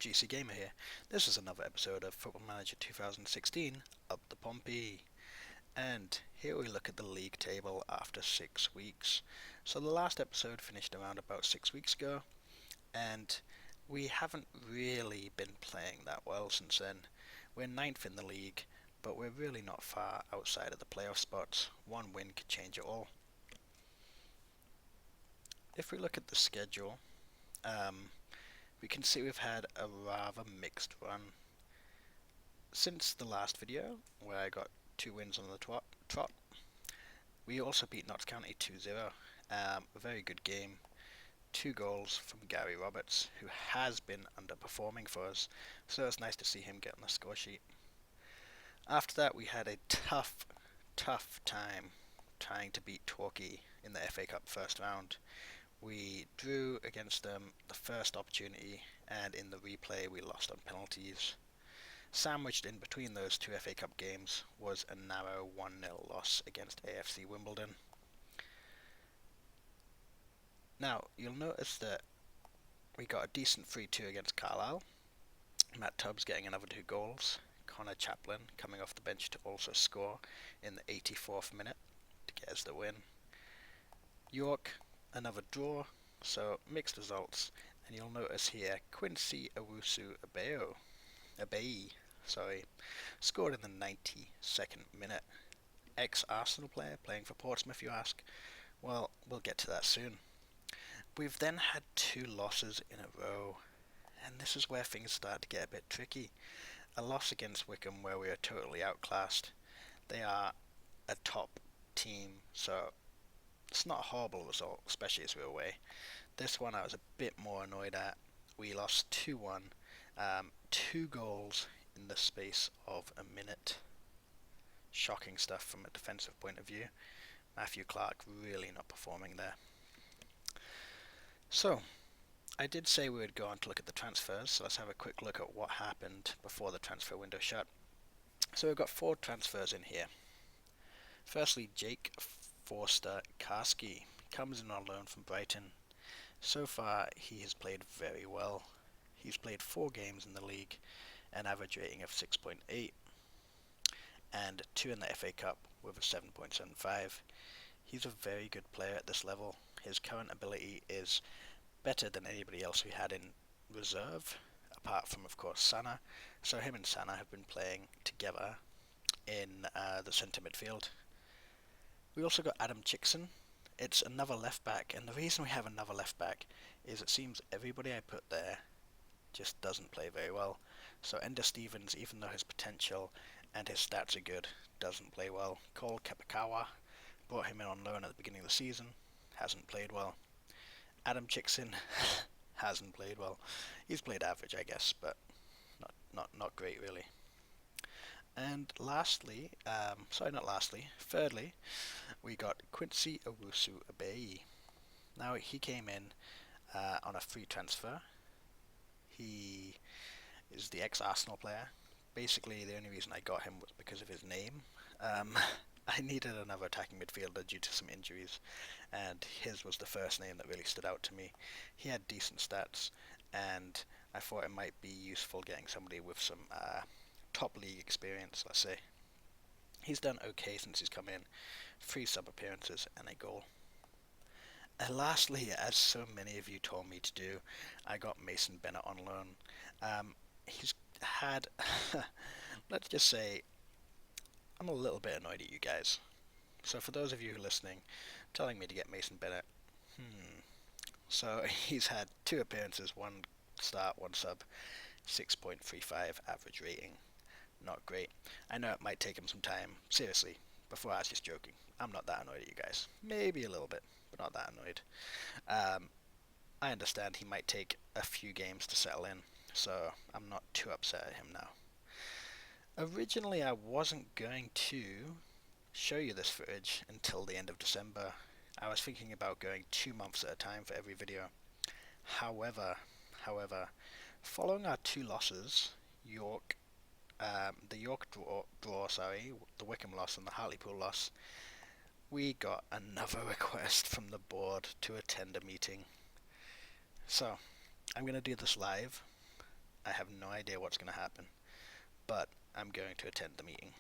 GC Gamer here. This is another episode of Football Manager 2016 Up the Pompey. And here we look at the league table after 6 weeks. So the last episode finished around about 6 weeks ago, and we haven't really been playing that well since then. We're ninth in the league, but we're really not far outside of the playoff spots. One win could change it all. If we look at the schedule, we can see we've had a rather mixed run since the last video, where I got 2 wins on the trot. We also beat Notts County 2-0, a very good game. 2 goals from Gary Roberts, who has been underperforming for us, so it's nice to see him get on the score sheet. After that, we had a tough time trying to beat Torquay in the FA Cup first round. We drew against them the first opportunity, and in the replay we lost on penalties. Sandwiched in between those 2 FA Cup games was a narrow 1-0 loss against AFC Wimbledon. Now, you'll notice that we got a decent 3-2 against Carlisle. Matt Tubbs getting another 2 goals. Connor Chaplin coming off the bench to also score in the 84th minute to get us the win. York, another draw, so mixed results. And you'll notice here Quincy Abeyi, scored in the 92nd minute. Ex-Arsenal player playing for Portsmouth, you ask? Well, we'll get to that soon. We've then had 2 losses in a row, and this is where things start to get a bit tricky. A loss against Wycombe where we are totally outclassed. They are a top team, so it's not a horrible result, especially as we're away. This one I was a bit more annoyed at. We lost 2-1, 2 goals in the space of a minute. Shocking stuff from a defensive point of view. Matthew Clark really not performing there. So, I did say we would go on to look at the transfers, so let's have a quick look at what happened before the transfer window shut. So we've got 4 transfers in here. Firstly, Jake Forster Karski comes in on loan from Brighton. So far, he has played very well. He's played 4 games in the league, an average rating of 6.8, and 2 in the FA Cup with a 7.75. He's a very good player at this level. His current ability is better than anybody else we had in reserve, apart from, of course, Sana. So him and Sana have been playing together in the centre midfield. We also got Adam Chickson. It's another left back, and the reason we have another left back is it seems everybody I put there just doesn't play very well. So Ender Stevens, even though his potential and his stats are good, doesn't play well. Cole Kepakawa, brought him in on loan at the beginning of the season, hasn't played well. Adam Chickson hasn't played well. He's played average, I guess, but not great really. And thirdly, we got Quincy Abeyi. Now he came in on a free transfer. He is the ex-Arsenal player. Basically, the only reason I got him was because of his name. I needed another attacking midfielder due to some injuries, and his was the first name that really stood out to me. He had decent stats, and I thought it might be useful getting somebody with some top league experience, let's say. He's done okay since he's come in. 3 sub appearances and a goal. And lastly, as so many of you told me to do, I got Mason Bennett on loan. He's had, let's just say, I'm a little bit annoyed at you guys. So for those of you listening, telling me to get Mason Bennett, So he's had 2 appearances, 1 start, 1 sub, 6.35 average rating. Not great. I know it might take him some time. Seriously, before I was just joking. I'm not that annoyed at you guys. Maybe a little bit, but not that annoyed. I understand he might take a few games to settle in, so I'm not too upset at him now. Originally, I wasn't going to show you this footage until the end of December. I was thinking about going 2 months at a time for every video. However, following our 2 losses, the York draw, the Wycombe loss and the Hartlepool loss, we got another request from the board to attend a meeting. So, I'm going to do this live. I have no idea what's going to happen, but I'm going to attend the meeting.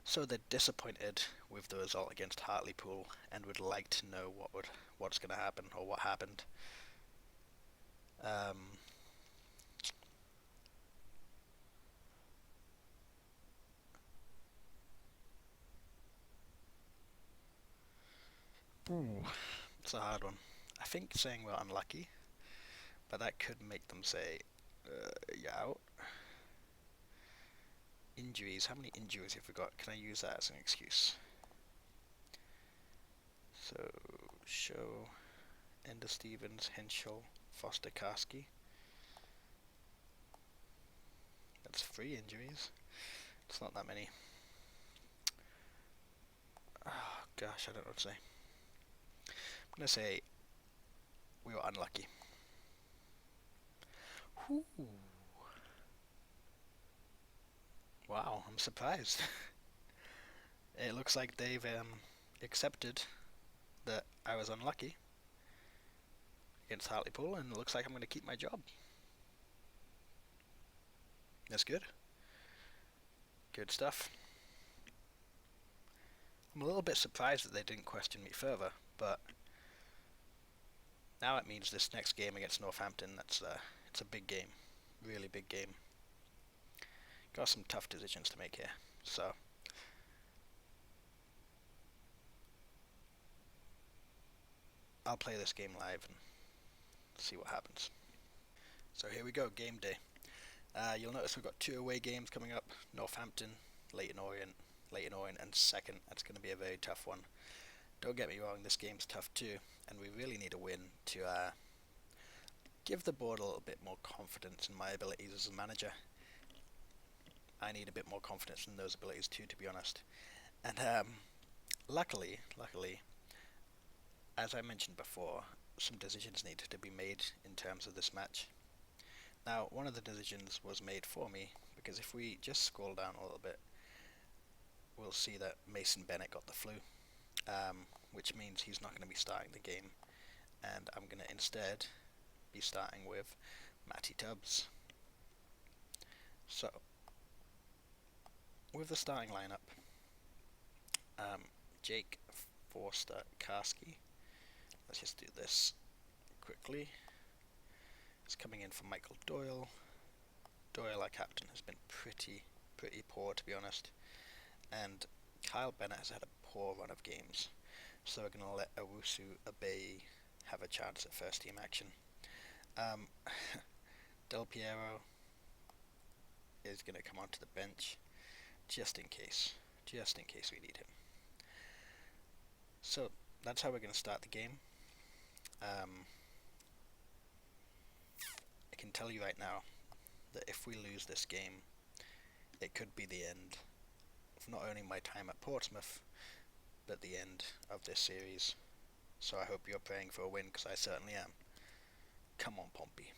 So they're disappointed with the result against Hartlepool and would like to know what's going to happen or what happened. Um, Ooh, it's a hard one. I think saying we're unlucky, but that could make them say, "You're out." Injuries. How many injuries have we got? Can I use that as an excuse? So, show Ender Stevens, Henschel, Foster Karski. That's 3 injuries. It's not that many. Oh gosh, I don't know what to say. I'm gonna say we were unlucky. Ooh. Wow, I'm surprised. It looks like they've accepted that I was unlucky against Hartlepool, and it looks like I'm going to keep my job. That's good. Good stuff. I'm a little bit surprised that they didn't question me further, but now it means this next game against Northampton, it's a big game. Really big game. Got some tough decisions to make here. So, I'll play this game live and see what happens. So here we go, game day. You'll notice we've got 2 away games coming up. Northampton, Leyton Orient, and second. That's going to be a very tough one. Don't get me wrong, this game's tough too, and we really need a win to give the board a little bit more confidence in my abilities as a manager. I need a bit more confidence in those abilities too, to be honest. And luckily, as I mentioned before, some decisions needed to be made in terms of this match. Now, one of the decisions was made for me, because if we just scroll down a little bit, we'll see that Mason Bennett got the flu, which means he's not going to be starting the game, and I'm going to instead be starting with Matty Tubbs. So, with the starting lineup, Jake Forster Karski. Let's just do this quickly. It's coming in from Michael Doyle. Doyle, our captain, has been pretty poor, to be honest, and Kyle Bennett has had a poor run of games, so we're going to let Owusu Abe have a chance at first team action. Del Piero is going to come onto the bench just in case we need him. So that's how we're going to start the game. I can tell you right now that if we lose this game, it could be the end of not only my time at Portsmouth, but the end of this series. So I hope you're praying for a win, because I certainly am. Come on, Pompey.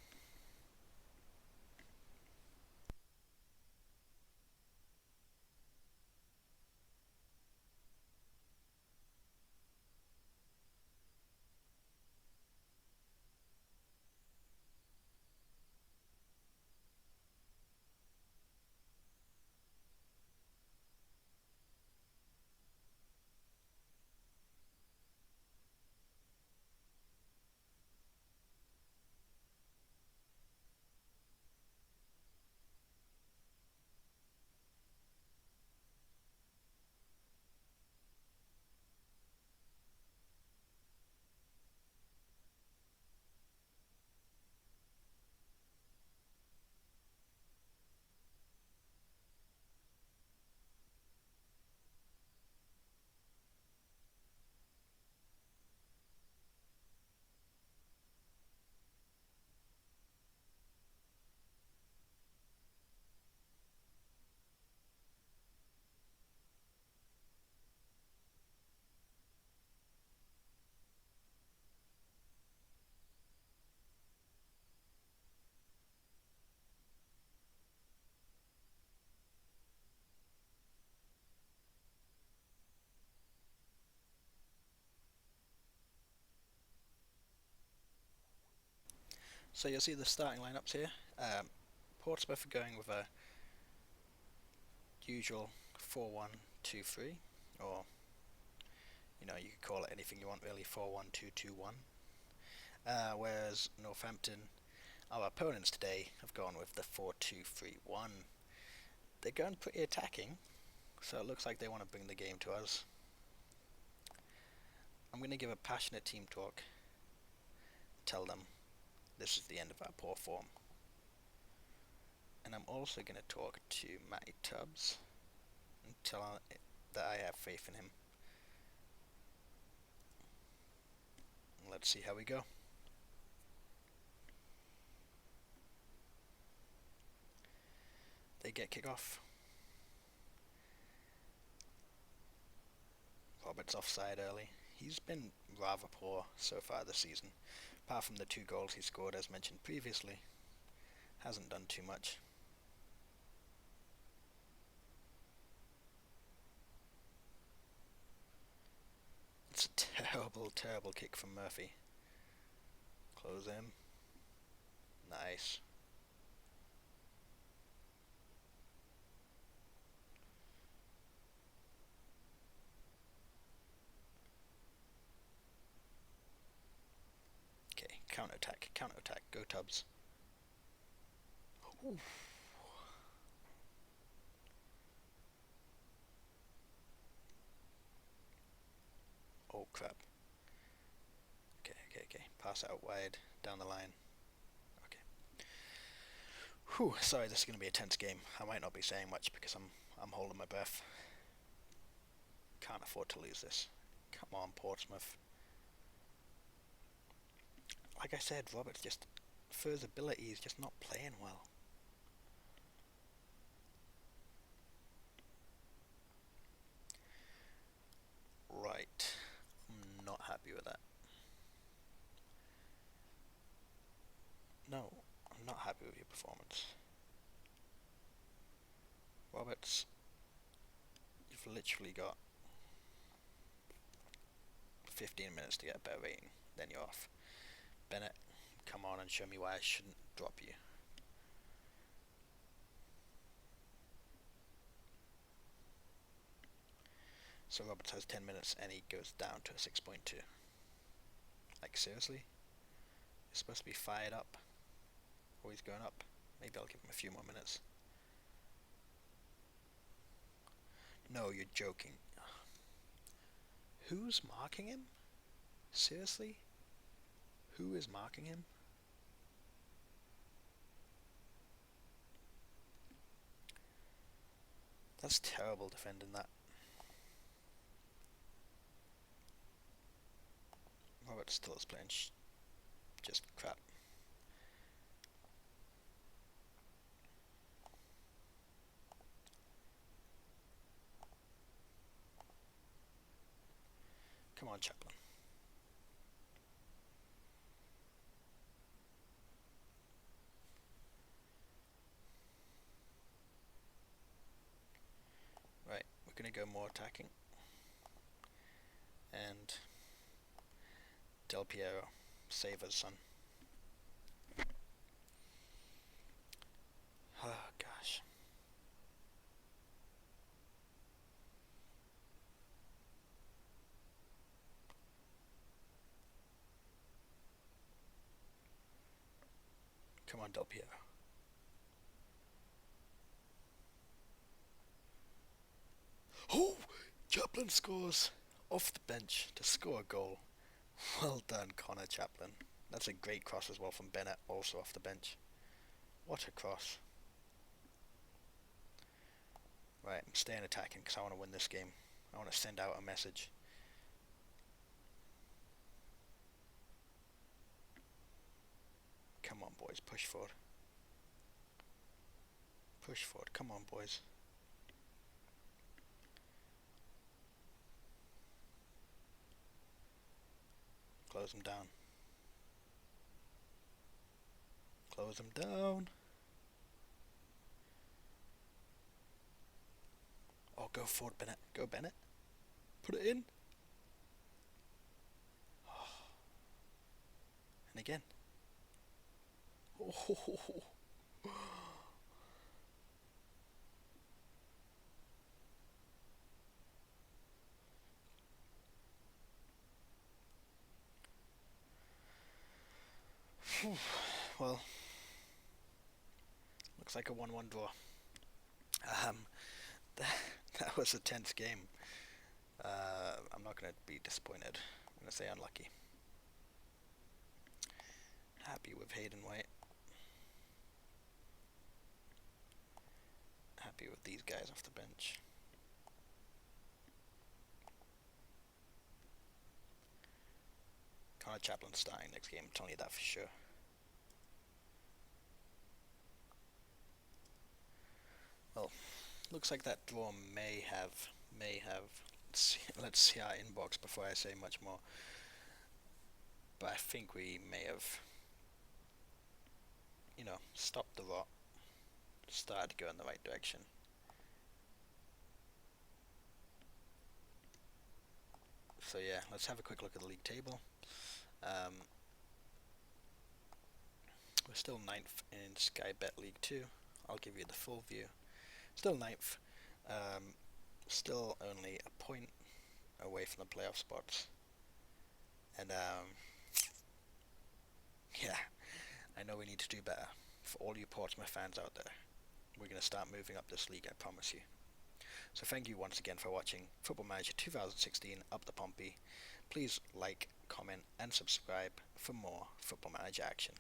So you'll see the starting lineups here. Portsmouth are going with a usual 4-1-2-3, or you could call it anything you want really, 4-1-2-2-1. Whereas Northampton, our opponents today, have gone with the 4-2-3-1. They're going pretty attacking, so it looks like they want to bring the game to us. I'm going to give a passionate team talk, tell them this is the end of our poor form. And I'm also going to talk to Matty Tubbs and tell him that I have faith in him. Let's see how we go. They get kickoff. Roberts offside early. He's been rather poor so far this season. Apart from the 2 goals he scored as mentioned previously, hasn't done too much. It's a terrible, terrible kick from Murphy. Close him. Nice. Okay, counter-attack, counter-attack. Go Tubbs. Ooh. Oh crap. Okay. Pass out wide, down the line. Okay. Whew, sorry, this is going to be a tense game. I might not be saying much because I'm holding my breath. Can't afford to lose this. Come on, Portsmouth. Like I said, Roberts just, for his ability, he's just not playing well. Right. I'm not happy with that. No, I'm not happy with your performance. Roberts, you've literally got 15 minutes to get a better rating, then you're off. Bennett, come on and show me why I shouldn't drop you. So Roberts has 10 minutes and he goes down to a 6.2. Like seriously? He's supposed to be fired up. Or he's going up. Maybe I'll give him a few more minutes. No, you're joking. Who's marking him? Seriously? Who is marking him? That's terrible defending that. Roberts still is playing just crap. Come on, Chaplin. Right, we're going to go more attacking. And Del Piero, save us, son. Oh, gosh. Come on, Del Piero. Oh! Chaplin scores off the bench to score a goal. Well done, Connor Chaplin. That's a great cross as well from Bennett, also off the bench. What a cross. Right, I'm staying attacking because I want to win this game. I want to send out a message. Come on, boys, push forward. Push forward, come on, boys. Close them down. Close them down. Oh, go forward, Bennett. Go, Bennett. Put it in. Oh. And again. Oh. Well, looks like a 1-1 draw. Um, that, that was a tense game. I'm not going to be disappointed. I'm going to say unlucky. Happy with Hayden White. Happy with these guys off the bench. Connor Chaplin starting next game. Tell you that for sure. Well, looks like that draw may have. Let's see our inbox before I say much more. But I think we may have, stopped the rot. Started to go in the right direction. So yeah, let's have a quick look at the league table. We're still 9th in Sky Bet League 2. I'll give you the full view. Still 9th. Still only a point away from the playoff spots. And yeah, I know we need to do better. For all you Portsmouth fans out there, we're going to start moving up this league, I promise you. So thank you once again for watching Football Manager 2016 Up the Pompey. Please like, comment and subscribe for more Football Manager action.